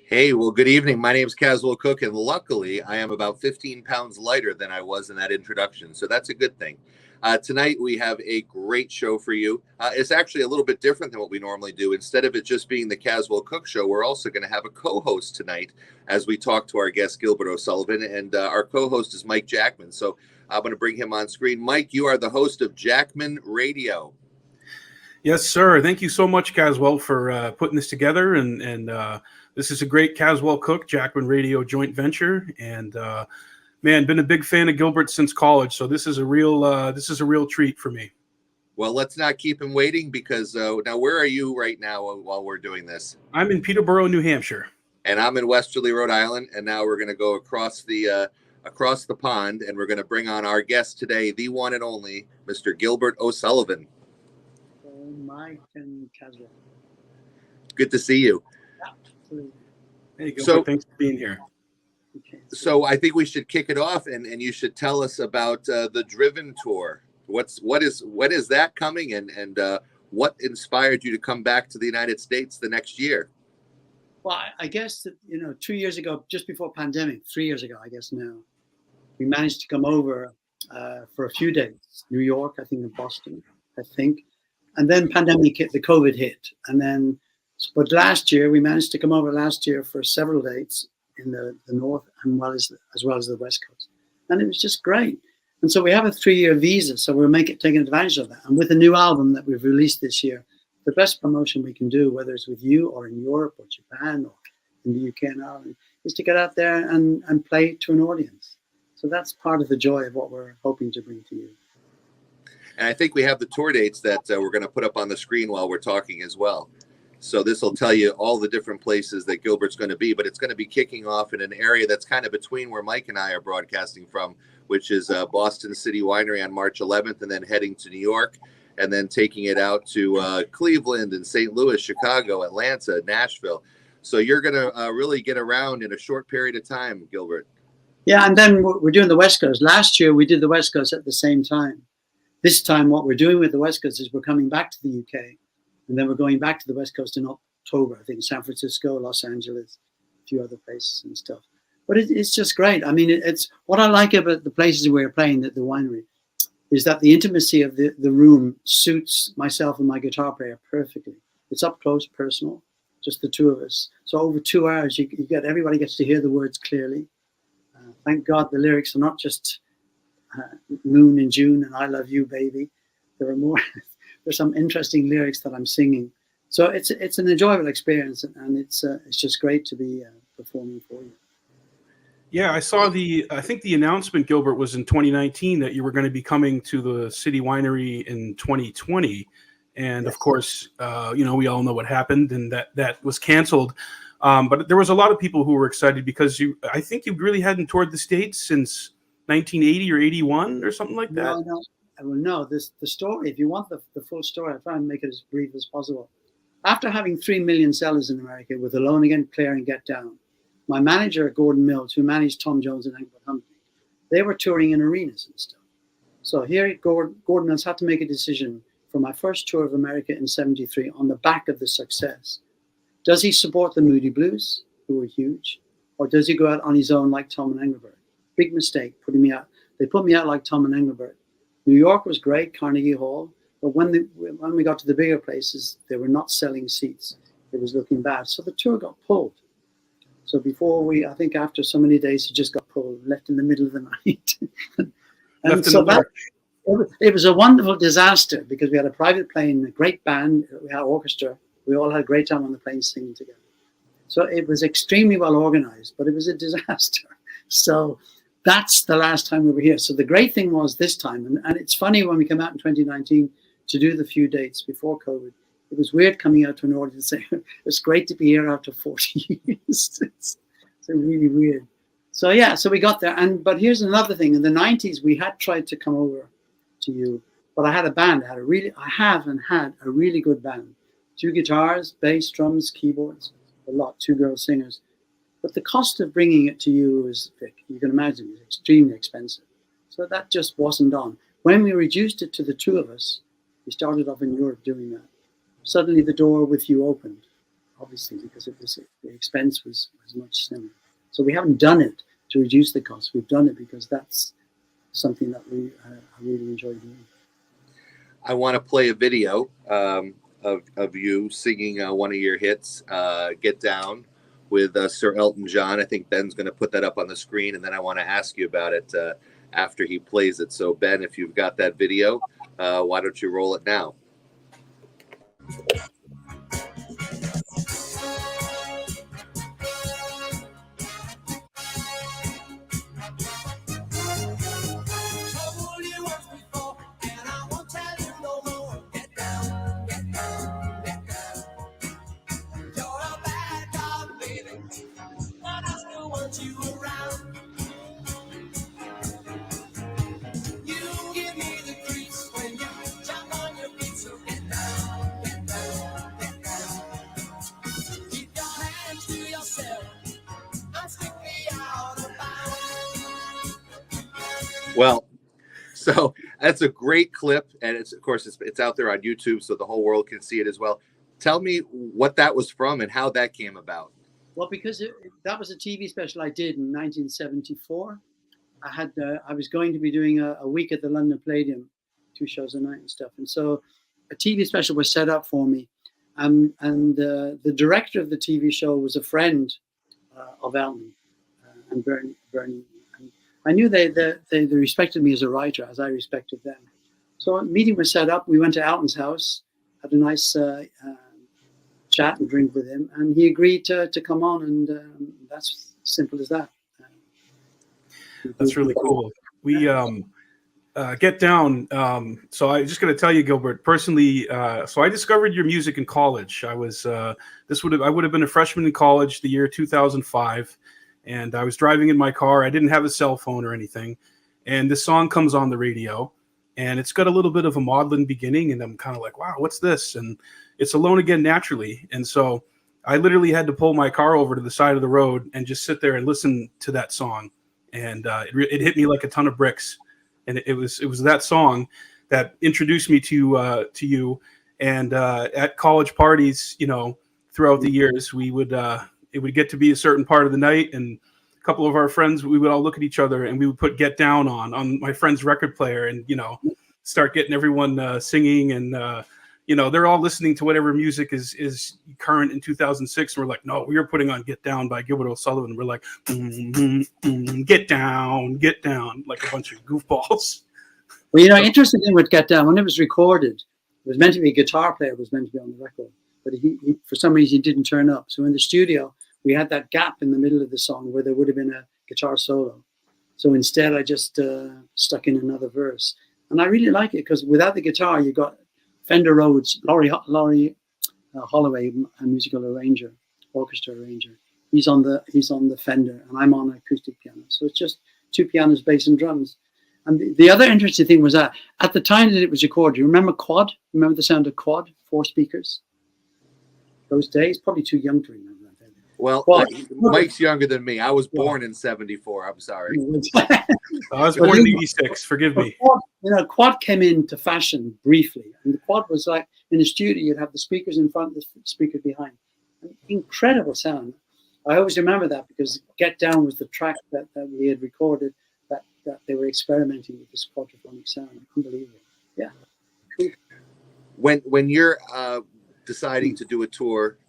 Hey, well, good evening. My name is Caswell Cooke, and luckily I am about 15 pounds lighter than I was in that introduction, so that's a good thing. Tonight we have a great show for you. It's actually a little bit different than what we normally do. Instead of it just being the Caswell Cooke show, we're also going to have a co-host tonight as we talk to our guest, Gilbert O'Sullivan, and our co-host is Mike Jackman. So I'm going to bring him on screen. Mike, you are the host of Jackman Radio. Yes, sir. Thank you so much, Caswell, for putting this together. And this is a great Caswell Cooke Jackman Radio joint venture. And man, been a big fan of Gilbert since college. So this is a real treat for me. Well, let's not keep him waiting because now where are you right now while we're doing this? I'm in Peterborough, New Hampshire. And I'm in Westerly, Rhode Island. And now we're going to go across the pond, and we're going to bring on our guest today, the one and only Mr. Gilbert O'Sullivan. Mike and Caswell. Good to see you. Absolutely. Hey, Gilbert, thanks for being here. Okay, so I think we should kick it off, and you should tell us about the Driven Tour. When is that coming, and what inspired you to come back to the United States the next year? Well, I guess that 2 years ago, just before pandemic, 3 years ago, I guess now, we managed to come over for a few days. New York, I think, and Boston, I think. And then pandemic hit, the COVID hit. But last year, we managed to come over last year for several dates in the north and as well as the west coast. And it was just great. And so we have a 3-year visa, so we're taking advantage of that. And with the new album that we've released this year, the best promotion we can do, whether it's with you or in Europe or Japan or in the UK and Ireland, is to get out there and play to an audience. So that's part of the joy of what we're hoping to bring to you. And I think we have the tour dates that we're going to put up on the screen while we're talking as well. So this will tell you all the different places that Gilbert's going to be, but it's going to be kicking off in an area that's kind of between where Mike and I are broadcasting from, which is Boston City Winery on March 11th, and then heading to New York, and then taking it out to Cleveland and St. Louis, Chicago, Atlanta, Nashville. So you're going to really get around in a short period of time, Gilbert. Yeah, and then we're doing the West Coast. Last year, we did the West Coast at the same time. This time, what we're doing with the West Coast is we're coming back to the UK, and then we're going back to the West Coast in October. I think San Francisco, Los Angeles, a few other places and stuff. But it's just great. I mean, it's what I like about the places we're playing at the winery is that the intimacy of the room suits myself and my guitar player perfectly. It's up close, personal, just the two of us. So over 2 hours, everybody gets to hear the words clearly. Thank God the lyrics are not just Moon in June and I Love You, Baby. There's some interesting lyrics that I'm singing. So it's an enjoyable experience, and it's just great to be performing for you. Yeah, I saw I think the announcement, Gilbert, was in 2019 that you were going to be coming to the City Winery in 2020. And yes. Of course, we all know what happened, and that was canceled. But there was a lot of people who were excited because I think you really hadn't toured the States since 1980 or 81 or something like that. No. The story, if you want the full story, I'll try and make it as brief as possible. After having 3 million sellers in America with Alone Again, Claire, and Get Down, my manager, Gordon Mills, who managed Tom Jones and Egbert Humphrey, they were touring in arenas and stuff. So here Gordon Mills had to make a decision for my first tour of America in 73 on the back of the success. Does he support the Moody Blues, who were huge, or does he go out on his own like Tom and Engelbert? Big mistake putting me out. They put me out like Tom and Engelbert. New York was great, Carnegie Hall, but when we got to the bigger places, they were not selling seats. It was looking bad. So the tour got pulled. So I think after so many days, it just got pulled, left in the middle of the night. And so it was a wonderful disaster because we had a private plane, a great band, we had an orchestra. We all had a great time on the plane singing together. So it was extremely well organized, but it was a disaster. So that's the last time we were here. So the great thing was this time, and it's funny when we come out in 2019 to do the few dates before COVID, it was weird coming out to an audience saying, it's great to be here after 40 years. It's really weird. So yeah, so we got there. But here's another thing. In the 90s, we had tried to come over to you, but I had a band. I had a really good band. 2 guitars, bass, drums, keyboards, a lot, 2 girl singers. But the cost of bringing it to you is, you can imagine, it's extremely expensive. So that just wasn't on. When we reduced it to the 2 of us, we started off in Europe doing that. Suddenly the door with you opened, obviously, because it was expense was much slimmer. So we haven't done it to reduce the cost. We've done it because that's something that I really enjoy doing. I want to play a video of you singing one of your hits, Get Down, with Sir Elton John. I think Ben's going to put that up on the screen, and then I want to ask you about it after he plays it. So, Ben, if you've got that video, why don't you roll it now? Well, so that's a great clip, and it's, of course, it's out there on YouTube, so the whole world can see it as well. Tell me what that was from and how that came about. Well, because that was a TV special I did in 1974. I was going to be doing a week at the London Palladium, 2 shows a night and stuff, and so a TV special was set up for me, and the director of the TV show was a friend of Elton and Bernie. I knew they respected me as a writer, as I respected them. So a meeting was set up. We went to Elton's house, had a nice chat and drink with him, and he agreed to come on, and that's simple as that. That's really cool. We Get Down. So I just got to tell you, Gilbert, personally. So I discovered your music in college. I was I would have been a freshman in college the year 2005. And I was driving in my car. I didn't have a cell phone or anything. And this song comes on the radio. And it's got a little bit of a maudlin beginning. And I'm kind of like, wow, what's this? And it's Alone Again Naturally. And so I literally had to pull my car over to the side of the road and just sit there and listen to that song. And it hit me like a ton of bricks. And it was that song that introduced me to you. And at college parties, throughout the years, we would it would get to be a certain part of the night, and a couple of our friends, we would all look at each other and we would put Get Down on my friend's record player, and start getting everyone singing, and they're all listening to whatever music is current in 2006. And we're like, no, we are putting on Get Down by Gilbert O'Sullivan. We're like, get down, like a bunch of goofballs. Well, interesting thing with Get Down, when it was recorded, it was meant to be a guitar player was meant to be on the record, but he for some reason he didn't turn up. So in the studio, we had that gap in the middle of the song where there would have been a guitar solo. So instead, I just stuck in another verse. And I really like it because without the guitar, you got Fender Rhodes, Laurie Holloway, a musical arranger, orchestra arranger. He's on the Fender, and I'm on acoustic piano. So it's just 2 pianos, bass, and drums. And the other interesting thing was that at the time that it was recorded, you remember quad? Remember the sound of quad? 4 speakers? Those days? Probably too young to remember that. Well, Mike's younger than me. I was born in 74. I'm sorry. I was born in 86. Forgive me. Quad came into fashion briefly. And the quad was like, in the studio, you'd have the speakers in front, the speakers behind. An incredible sound. I always remember that because Get Down was the track that we had recorded that they were experimenting with this quadraphonic sound. Unbelievable. Yeah. Cool. When you're deciding to do a tour,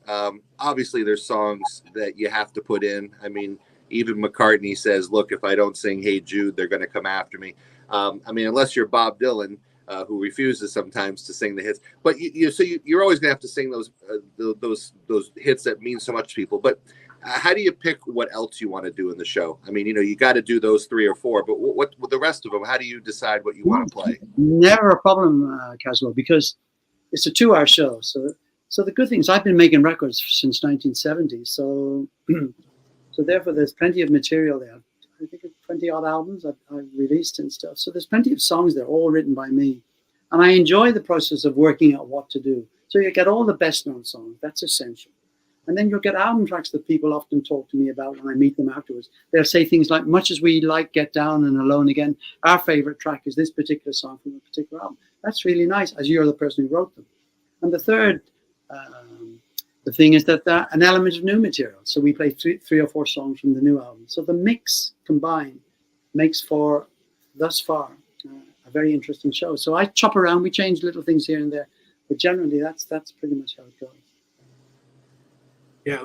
obviously there's songs that you have to put in. I mean, even McCartney says, look, if I don't sing Hey Jude, they're going to come after me. I mean, unless you're Bob Dylan, who refuses sometimes to sing the hits, but you're always going to have to sing those hits that mean so much to people. But how do you pick what else you want to do in the show? I mean, you got to do those 3 or 4, but what with the rest of them, how do you decide what you want to play? Never a problem, Caswell, because it's a 2-hour show. So the good thing is I've been making records since 1970. So therefore there's plenty of material there. I think 20 odd albums I've released and stuff. So there's plenty of songs there, all written by me. And I enjoy the process of working out what to do. So you get all the best known songs. That's essential. And then you'll get album tracks that people often talk to me about when I meet them afterwards. They'll say things like, much as we like Get Down and Alone Again, our favorite track is this particular song from a particular album. That's really nice, as you're the person who wrote them. And the third the thing is that an element of new material. So we play three or four songs from the new album. So the mix combined makes for, thus far, a very interesting show. So I chop around, we change little things here and there, but generally that's pretty much how it goes. Yeah,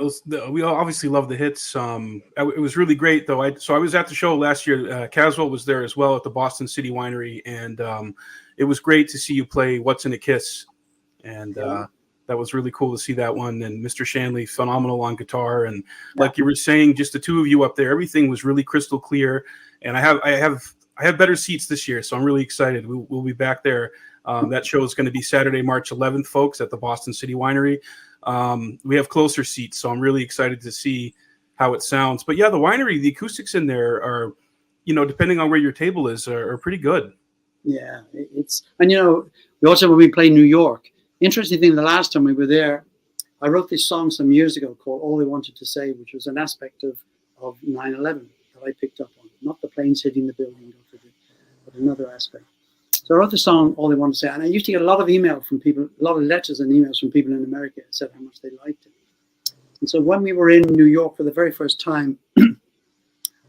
we obviously love the hits. It was really great, though. I was at the show last year. Caswell was there as well at the Boston City Winery, and it was great to see you play "What's in a Kiss," and that was really cool to see that one. And Mr. Shanley, phenomenal on guitar, and like you were saying, just the two of you up there, everything was really crystal clear. And I have better seats this year, so I'm really excited. We'll be back there. That show is going to be Saturday, March 11th, folks, at the Boston City Winery. We have closer seats, so I'm really excited to see how it sounds. But yeah, the winery, the acoustics in there are, depending on where your table is, are pretty good. Yeah, and we also, when we play New York, interesting thing, the last time we were there, I wrote this song some years ago called All They Wanted to Say, which was an aspect of 9/11 that I picked up on. Not the planes hitting the building, but another aspect. So I wrote the song All They Want to Say, and I used to get a lot of email from people, a lot of letters and emails from people in America that said how much they liked it. And so when we were in New York for the very first time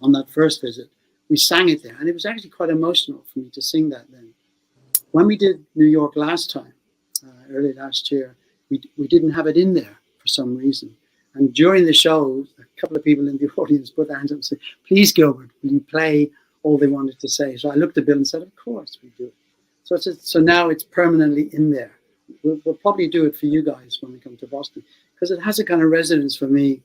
on that first visit, we sang it there, and it was actually quite emotional for me to sing that then. When we did New York last time, early last year, we didn't have it in there for some reason. And during the show, a couple of people in the audience put their hands up and said, "Please, Gilbert, will you play All They Wanted to Say?" So I looked at Bill and said, "Of course we do it." So now it's permanently in there. We'll probably do it for you guys when we come to Boston, because it has a kind of resonance for me.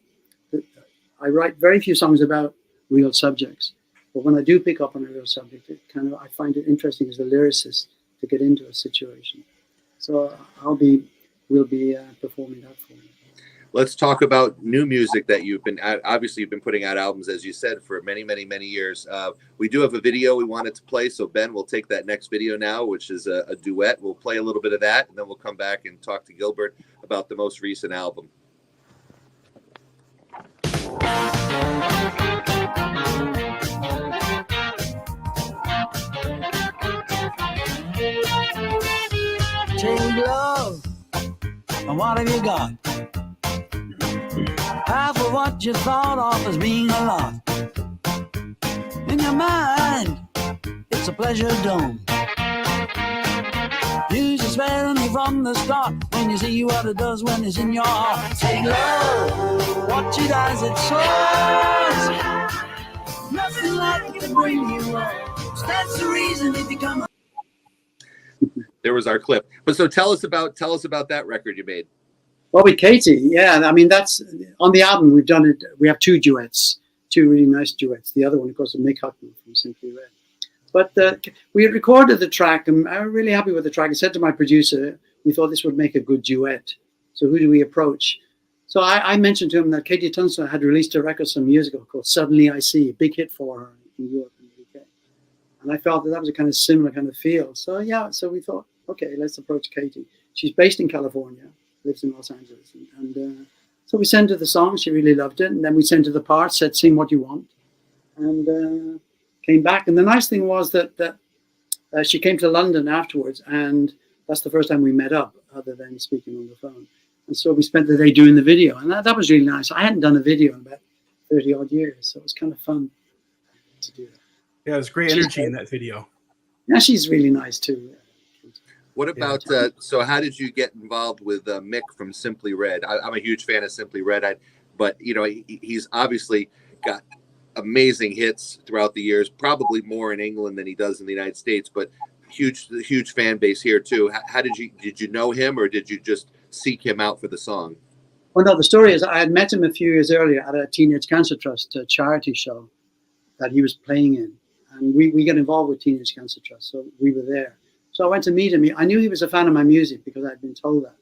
I write very few songs about real subjects, but when I do pick up on a real subject, I find it interesting as a lyricist to get into a situation. So we'll be performing that for you. Let's talk about new music that you've been obviously you've been putting out albums, as you said, for many, many, many years. We do have a video we wanted to play, so Ben will take that next video now, which is a duet. We'll play a little bit of that, and then we'll come back and talk to Gilbert about the most recent album. Take love, and what have you got? Half of what you thought of as being a lot. In your mind, it's a pleasure dome. You suspect me from the start when you see what it does when it's in your heart. Take love, what it does, it soars. Nothing like to bring you up. That's the reason it becomes. There was our clip. But so tell us about that record you made. Well, with Katie, yeah, I mean, that's on the album. We've done it. We have two duets, two really nice duets. The other one, of course, is Mick Hucknall from Simply Red. But we had recorded the track, and I was really happy with the track. I said to my producer, we thought this would make a good duet. So who do we approach? So I mentioned to him that Katie Tunstall had released a record some years ago called Suddenly I See, a big hit for her in Europe and the UK. And I felt that was a kind of similar kind of feel. So yeah, so we thought, okay, let's approach Katie. She's based in California, lives in Los Angeles. And so we sent her the song. She really loved it. And then we sent her the part, said, sing what you want. And came back. And the nice thing was that she came to London afterwards. And that's the first time we met up, other than speaking on the phone. And so we spent the day doing the video. And that was really nice. I hadn't done a video in about 30 odd years. So it was kind of fun to do that. Yeah, there's great energy in that video. Yeah, she's really nice too. What about, so how did you get involved with Mick from Simply Red? I'm a huge fan of Simply Red, but you know, he's obviously got amazing hits throughout the years, probably more in England than he does in the United States, but huge fan base here too. How did you know him, or did you just seek him out for the song? Well, no, the story is I had met him a few years earlier at a Teenage Cancer Trust charity show that he was playing in. And we got involved with Teenage Cancer Trust, so we were there. So I went to meet him. I knew he was a fan of my music because I'd been told that.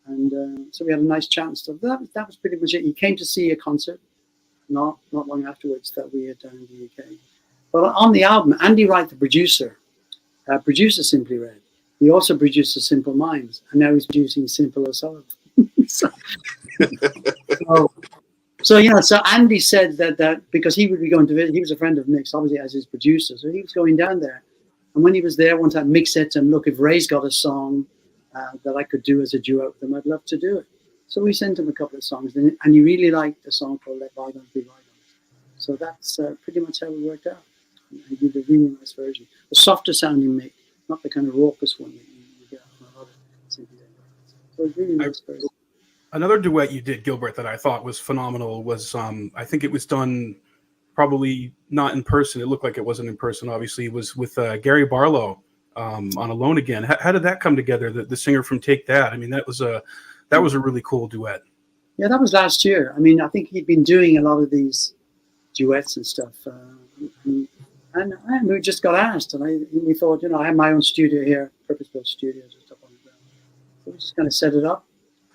And so we had a nice chat and stuff. That was pretty much it. He came to see a concert not long afterwards that we had done in the UK. But on the album, Andy Wright, the producer, produces Simply Red. He also produces Simple Minds, and now he's producing Simple O'Sullivan. So you know, so Andy said that because he would be going to visit, he was a friend of Mick's, obviously as his producer, so he was going down there. And when he was there one time, Mick said to him, "Look, if Ray's got a song that I could do as a duet with him, I'd love to do it." So we sent him a couple of songs, and he really liked a song called Let Bygones Be Bygones. So that's pretty much how it worked out. He did a really nice version. A softer sounding mix, not the kind of raucous one that you get on a lot of CDs. So it's really nice version. Another duet you did, Gilbert, that I thought was phenomenal was I think it was done probably not in person. It looked like it wasn't in person, obviously. It was with Gary Barlow on Alone Again. How did that come together, the singer from Take That? I mean, that was a really cool duet. Yeah, that was last year. I mean, I think he'd been doing a lot of these duets and stuff. And we just got asked. And we thought, I have my own studio here, purpose-built studio just up on the ground. So we just kind of set it up.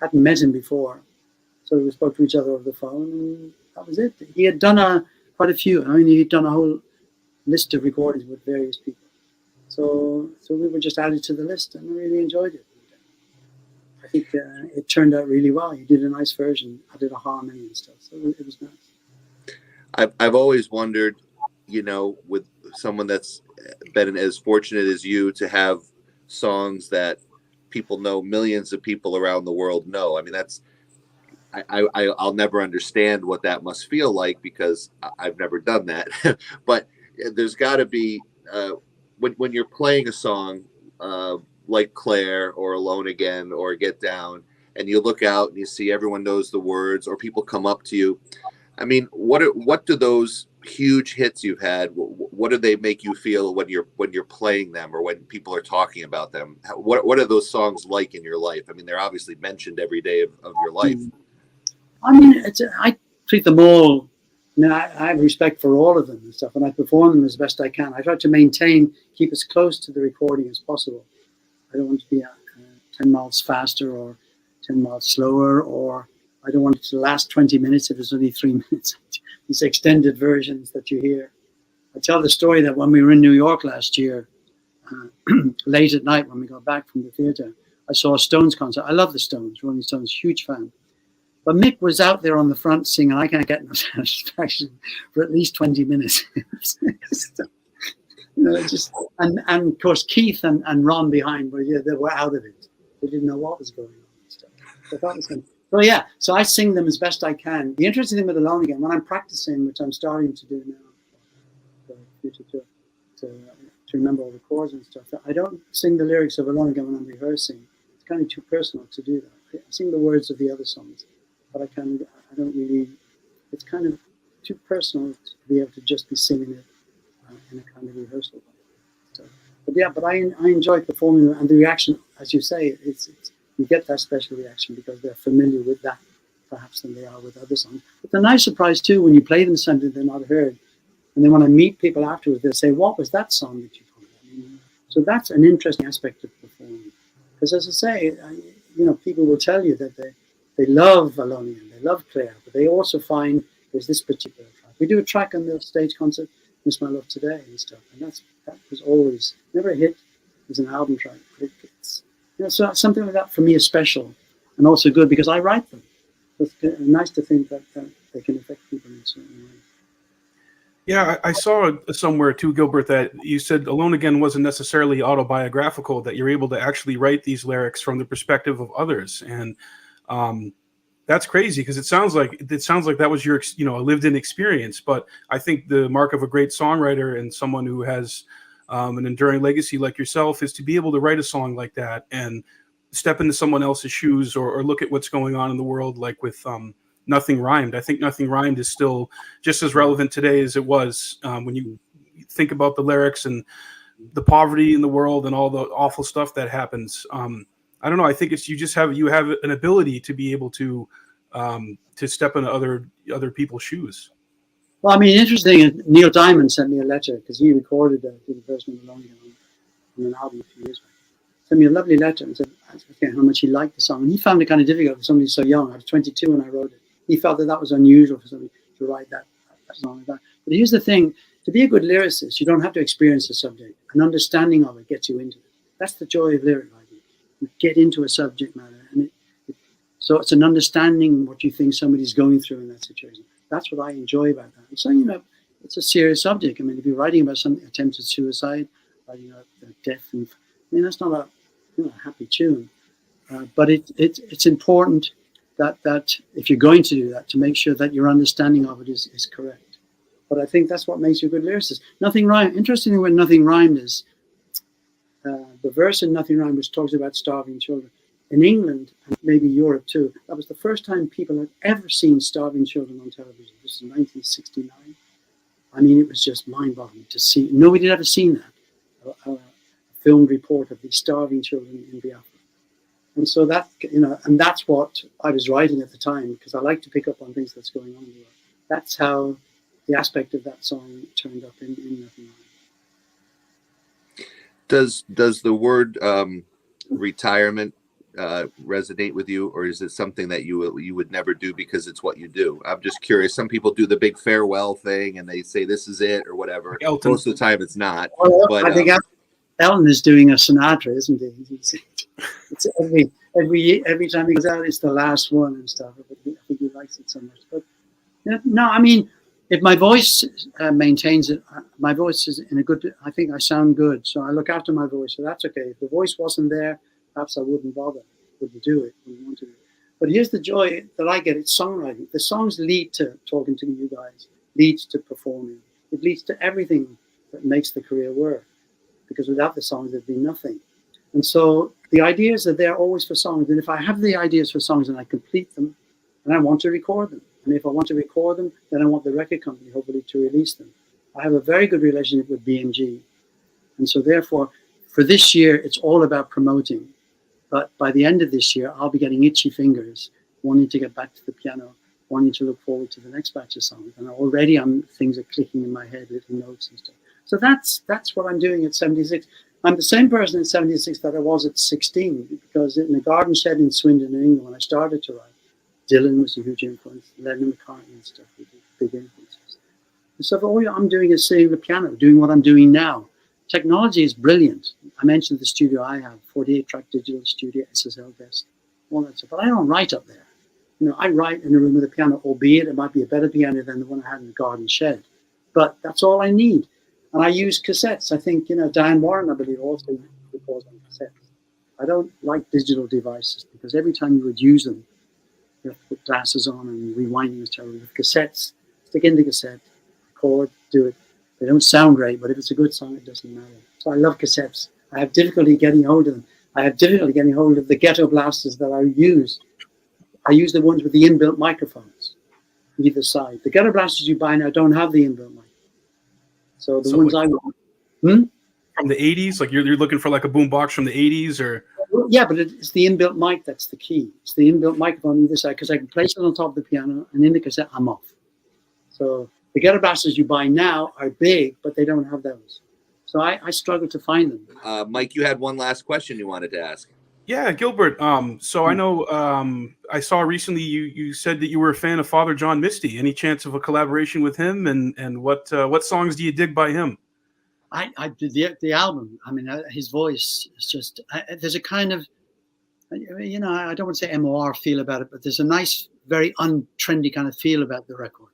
Hadn't met him before. So we spoke to each other over the phone, and that was it. He had done quite a few. I mean, he'd done a whole list of recordings with various people. So we were just added to the list, and I really enjoyed it. I think it turned out really well. He did a nice version, added a harmony and stuff. So it was nice. I've always wondered, with someone that's been as fortunate as you to have songs that people know, millions of people around the world know. I mean, I'll never understand what that must feel like because I've never done that. But there's got to be when you're playing a song like Claire or Alone Again or Get Down, and you look out and you see everyone knows the words, or people come up to you. I mean, what do those huge hits you've had, what do they make you feel when you're playing them, or when people are talking about them? What are those songs like in your life? I mean, they're obviously mentioned every day of your life. I mean, I treat them all. I mean, I have respect for all of them and stuff, and I perform them as best I can. I try to keep as close to the recording as possible. I don't want to be 10 miles faster or 10 miles slower, or I don't want it to last 20 minutes if it's only 3 minutes. These extended versions that you hear. I tell the story that when we were in New York last year, late at night when we got back from the theater, I saw a Stones concert. I love the Stones, Rolling Stones, huge fan. But Mick was out there on the front singing, I can't get no satisfaction for at least 20 minutes. And of course Keith and Ron behind, they were out of it. They didn't know what was going on and stuff. So that was fun. So yeah, so I sing them as best I can. The interesting thing with Alone Again, when I'm practicing, which I'm starting to do now, to remember all the chords and stuff, I don't sing the lyrics of Alone Again when I'm rehearsing. It's kind of too personal to do that. I sing the words of the other songs, but I don't really. It's kind of too personal to be able to just be singing it in a kind of rehearsal way. So, but I enjoy performing, and the reaction, as you say, you get that special reaction because they're familiar with that, perhaps, than they are with other songs. But the nice surprise too, when you play them something they're not heard, and then when I meet people afterwards, they'll say, "What was that song that you played?" So that's an interesting aspect of performing, because as I say, people will tell you that they love Alone Again, they love Claire, but they also find there's this particular track. We do a track on the stage concert, Miss My Love Today and stuff, and that was always never a hit. It was an album track, but so something like that for me is special and also good because I write them. It's nice to think that they can affect people in a certain way. Yeah, I saw somewhere too, Gilbert, that you said Alone Again wasn't necessarily autobiographical, that you're able to actually write these lyrics from the perspective of others. And that's crazy because it sounds like that was your a lived-in experience. But I think the mark of a great songwriter and someone who has an enduring legacy like yourself is to be able to write a song like that and step into someone else's shoes or look at what's going on in the world, like with Nothing Rhymed. I think Nothing Rhymed is still just as relevant today as it was when you think about the lyrics and the poverty in the world and all the awful stuff that happens. I don't know. I think you have an ability to be able to step into other people's shoes. Well, I mean, interesting. Neil Diamond sent me a letter because he recorded the version of Alone Again on an album a few years back. Sent me a lovely letter and said how much he liked the song. And he found it kind of difficult for somebody so young. I was 22 when I wrote it. He felt that was unusual for somebody to write that song like that. But here's the thing. To be a good lyricist, you don't have to experience the subject. An understanding of it gets you into it. That's the joy of lyric writing. You get into a subject matter. And so it's an understanding what you think somebody's going through in that situation. That's what I enjoy about that. And so, it's a serious subject. I mean, if you're writing about some attempted suicide, writing about death, that's not a happy tune. But it's important that if you're going to do that, to make sure that your understanding of it is correct. But I think that's what makes you a good lyricist. Nothing rhymed. Interestingly, when Nothing Rhymed is the verse in Nothing Rhymed, which talks about starving children. In England, and maybe Europe too, that was the first time people had ever seen starving children on television. This is 1969. I mean, it was just mind-boggling to see. Nobody had ever seen that. A filmed report of these starving children in Biafra. And so that, and that's what I was writing at the time, because I like to pick up on things that's going on in the world. That's how the aspect of that song turned up in Nothing Rhymed. Does the word retirement resonate with you, or is it something that you would never do because it's what you do? I'm just curious. Some people do the big farewell thing and they say this is it or whatever. Elton. Most of the time it's not. Well, but I think Elton is doing a Sinatra, isn't he? It's every time he goes out, it's the last one and stuff. I think he likes it so much. But no, I mean, if my voice maintains it, my voice is in a good. I think I sound good, so I look after my voice, so that's okay. If the voice wasn't there, perhaps I wouldn't bother, wouldn't do it, wouldn't want to do it. But here's the joy that I get: it's songwriting. The songs lead to talking to you guys, leads to performing. It leads to everything that makes the career work. Because without the songs, there'd be nothing. And so the ideas are there always for songs. And if I have the ideas for songs and I complete them, and I want to record them. And if I want to record them, then I want the record company, hopefully, to release them. I have a very good relationship with BMG. And so therefore, for this year, it's all about promoting. But by the end of this year, I'll be getting itchy fingers, wanting to get back to the piano, wanting to look forward to the next batch of songs. And already things are clicking in my head, little notes and stuff. So that's what I'm doing at 76. I'm the same person at 76 that I was at 16, because in the garden shed in Swindon, in England, when I started to write, Dylan was a huge influence, Lennon, McCartney and stuff were big influences. And so all I'm doing is sitting at the piano, doing what I'm doing now. Technology is brilliant. I mentioned the studio I have, 48-track digital studio, SSL desk, all that stuff. But I don't write up there. I write in a room with a piano, albeit it might be a better piano than the one I had in the garden shed. But that's all I need. And I use cassettes. I think, Diane Warren, I believe, also records on cassettes. I don't like digital devices because every time you would use them, you have to put glasses on and rewinding is terrible. With cassettes, stick in the cassette, record, do it. They don't sound great, but if it's a good song, it doesn't matter. So I love cassettes. I have difficulty getting hold of them. I have difficulty getting hold of the ghetto blasters that I use. I use the ones with the inbuilt microphones either side. The ghetto blasters you buy now don't have the inbuilt mic. So the ones I want. From the 80s? Like you're looking for like a boombox from the 80s or? Yeah, but it's the inbuilt mic that's the key. It's the inbuilt microphone either side, because I can place it on top of the piano and in the cassette, I'm off. So the ghetto blasters you buy now are big, but they don't have those. So I struggle to find them. Mike, you had one last question you wanted to ask. Yeah, Gilbert. So I know I saw recently you said that you were a fan of Father John Misty. Any chance of a collaboration with him? And what songs do you dig by him? I did the album. I mean, his voice is just. There's a kind of, I don't want to say MOR feel about it, but there's a nice, very untrendy kind of feel about the record.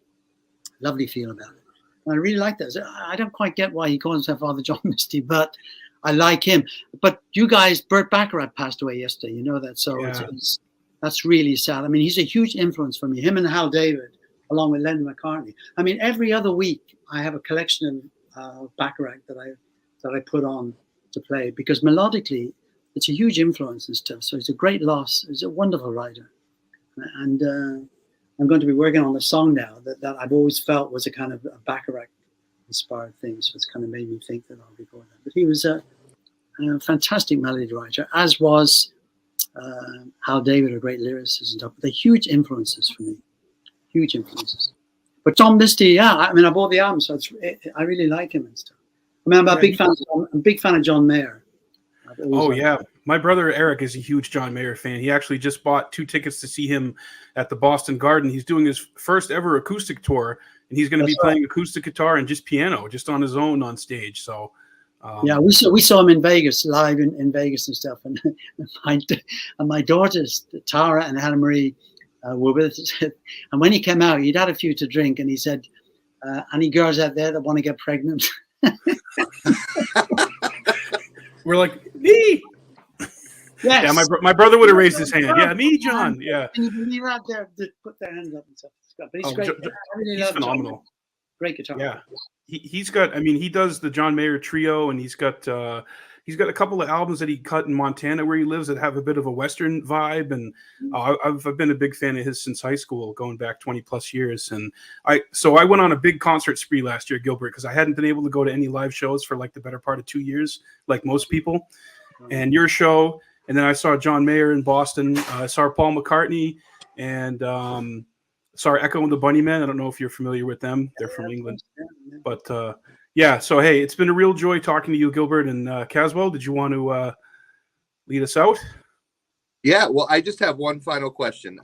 Lovely feel about it. And I really like that. I don't quite get why he calls himself Father John Misty, but I like him. But you guys, Burt Bacharach passed away yesterday. You know that, so yeah. That's really sad. I mean, he's a huge influence for me. Him and Hal David, along with Lennon McCartney. I mean, every other week I have a collection of Bacharach that I put on to play, because melodically it's a huge influence and stuff. So it's a great loss. He's a wonderful writer, and I'm going to be working on a song now that I've always felt was a kind of a Bacharach inspired thing. So it's kind of made me think that I'll record that. But he was a fantastic melody writer, as was Hal David, a great lyricist and stuff. But they're huge influences for me, huge influences. But Tom Misty, yeah, I mean, I bought the album, so I really like him and stuff. I mean, I'm a big fan of John Mayer. Oh yeah, my brother Eric is a huge John Mayer fan. He actually just bought 2 tickets to see him at the Boston Garden. He's doing his first ever acoustic tour, and he's going to be playing acoustic guitar and just piano, just on his own on stage. So yeah, we saw him in Vegas, live in Vegas and stuff. And my daughters Tara and Hannah Marie were with us. And when he came out, he'd had a few to drink, and he said, "Any girls out there that want to get pregnant?" We're like, me. Yes. Yeah, my brother would have raised his hand. Yeah, me, John. Yeah. Can you believe that? They put their hands up and stuff. But he's great. I really He's love phenomenal. John. Great guitar. Yeah, he's got. I mean, he does the John Mayer trio, and he's got a couple of albums that he cut in Montana where he lives that have a bit of a Western vibe. And I've been a big fan of his since high school, going back 20 plus years. And I went on a big concert spree last year, Gilbert, because I hadn't been able to go to any live shows for like the better part of 2 years, like most people. And your show, and then I saw John Mayer in Boston. I saw Paul McCartney, and saw Echo and the Bunnymen. I don't know if you're familiar with them. They're from England. But yeah, so hey, it's been a real joy talking to you, Gilbert. And Caswell, did you want to lead us out? Yeah, well, I just have one final question.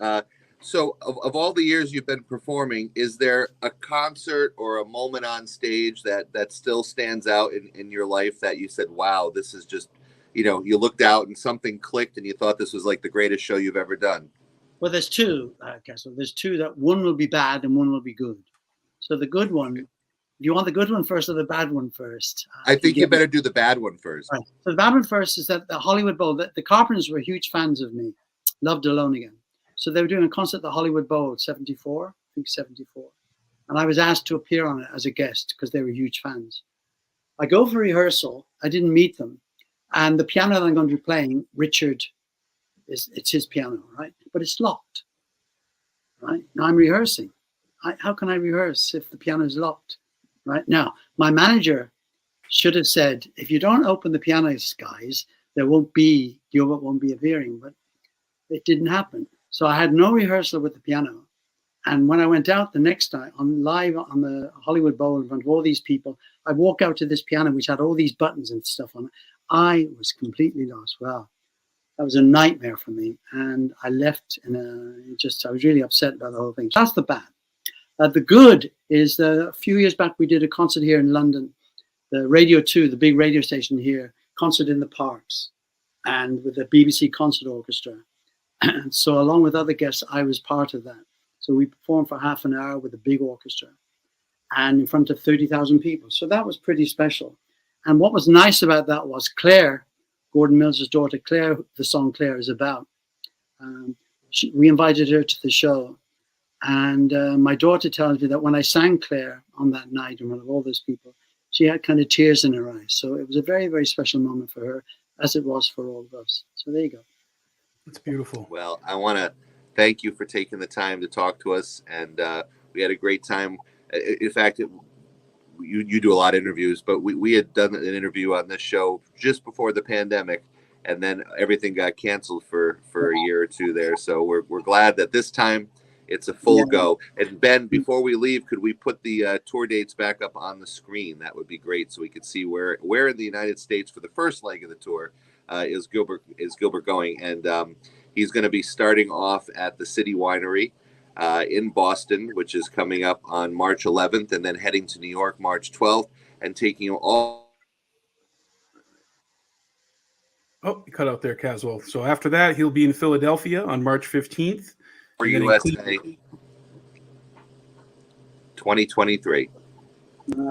So of all the years you've been performing, is there a concert or a moment on stage that still stands out in your life that you said, wow, this is just, you looked out and something clicked and you thought this was like the greatest show you've ever done? Well, there's two, Castle. There's two that one will be bad and one will be good. So the good one, do you want the good one first or the bad one first? I think you better do the bad one first. Right. So the bad one first is that the Hollywood Bowl, the Carpenters were huge fans of me, loved Alone Again. So they were doing a concert at the Hollywood Bowl, 74, I think 74. And I was asked to appear on it as a guest because they were huge fans. I go for rehearsal. I didn't meet them. And the piano that I'm going to be playing, Richard, it's his piano, right? But it's locked, right? Now I'm rehearsing. How can I rehearse if the piano is locked, right? Now, my manager should have said, if you don't open the piano, guys, Gilbert won't be appearing, but it didn't happen. So I had no rehearsal with the piano. And when I went out the next night live on the Hollywood Bowl in front of all these people, I walk out to this piano, which had all these buttons and stuff on it. I was completely lost. Wow. That was a nightmare for me. And I left I was really upset about the whole thing. So that's the bad. The good is a few years back, we did a concert here in London, the Radio 2, the big radio station here, concert in the parks and with the BBC Concert Orchestra. And so along with other guests, I was part of that. So we performed for half an hour with a big orchestra and in front of 30,000 people. So that was pretty special. And what was nice about that was Claire, Gordon Mills's daughter, Claire, the song Claire is about. We invited her to the show. And my daughter tells me that when I sang Claire on that night in front of all those people, she had kind of tears in her eyes. So it was a very, very special moment for her, as it was for all of us. So there you go. That's beautiful. Well, I want to thank you for taking the time to talk to us. And we had a great time. In fact, you do a lot of interviews, but we had done an interview on this show just before the pandemic. And then everything got canceled for a year or two there. So we're glad that this time it's a full go. And Ben, before we leave, could we put the tour dates back up on the screen? That would be great, so we could see where in the United States for the first leg of the tour is Gilbert going. And he's going to be starting off at the City Winery in Boston, which is coming up on March 11th, and then heading to New York March 12th, and taking all. Oh, you cut out there, Caswell. So after that, he'll be in Philadelphia on March 15th. For USA 2023. All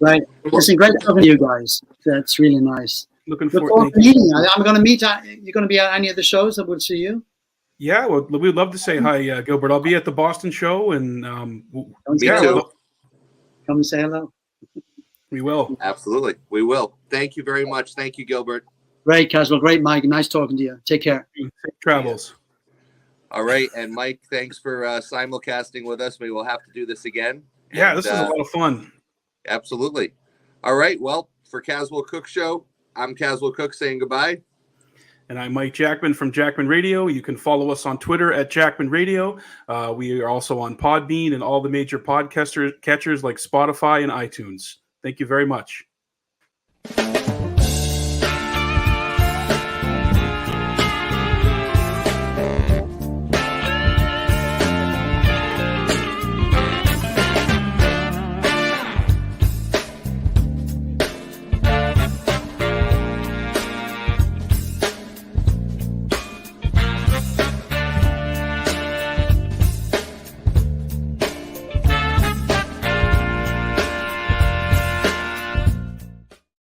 right. Listen, great talking to you guys. That's really nice. Looking Look forward to meeting you. I'm going to meet. You're going to be at any of the shows that we'll see you? Yeah, well, we'd love to say hi, Gilbert. I'll be at the Boston show, and Me too. Come and say hello. We will. Absolutely. We will. Thank you very much. Thank you, Gilbert. Great, Caswell. Great, Mike. Nice talking to you. Take care. Safe travels. All right. And Mike, thanks for simulcasting with us. Maybe we'll have to do this again. Yeah, this is a lot of fun. Absolutely. All right. Well, for Caswell Cooke Show, I'm Caswell Cooke saying goodbye. And I'm Mike Jackman from Jackman Radio. You can follow us on Twitter at Jackman Radio. We are also on Podbean and all the major podcast catchers like Spotify and iTunes. Thank you very much.